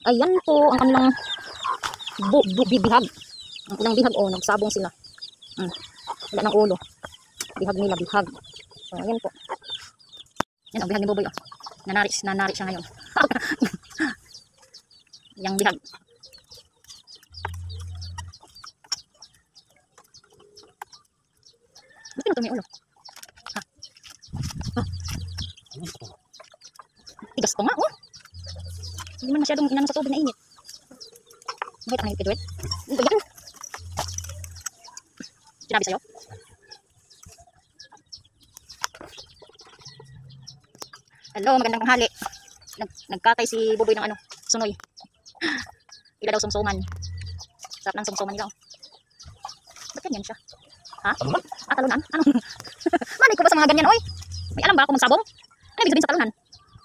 Ayan po ang kanilang bibihag. Ang unang bihag, oh, nagsabong sila. Wala ng ulo. Bihag nila, bihag. So, ayan po. Yan ang bihag ni Buboy, oh. Nanari siya ngayon. Yang bihag. Ba't pinutol mo yung ulo? Ha? Tigas ko nga, oh. Hindi man masyadong inano sa tubig na init. Bakit ang init, ano ba yan? Sinabi sa'yo? Hello, magandang tanghali. Nagkatay si Buboy ng ano, sunoy. Ila daw sumsuman. Sarap ng sumsuman nila, oh. Ba't ganyan siya? Ha? Talunan? Talunan? Anong? Mali ko ba sa mga ganyan, oy? May alam ba ako magsabong? Ano ibig sabihin sa talunan?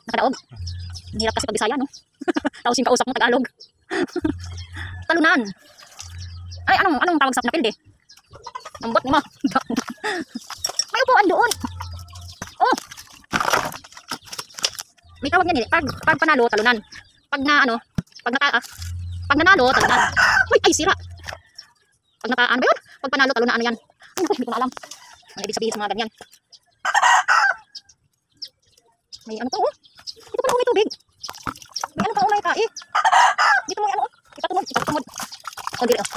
Nakadaog. Ang hirap kasi pag Bisaya, no? Tapos yung kausap mo Tagalog. Talunan. Ay, anong tawag sa napilde? Nambot ni mo. May upuan doon. Oh. May tawag yan, eh. Pag panalo, talunan. Pag nanalo, talunan. Uy, ay, sira. Ano ba yun? Pag panalo, talunan, ano yan? Ay, naku, hindi ko maalam. Ano ibig sabihin sa mga ganyan? May ano pa, oh. Dito pa na may tubig. May ano pa, oh, may kae. Dito may ano, oh. Ipatumod. O, dito, oh.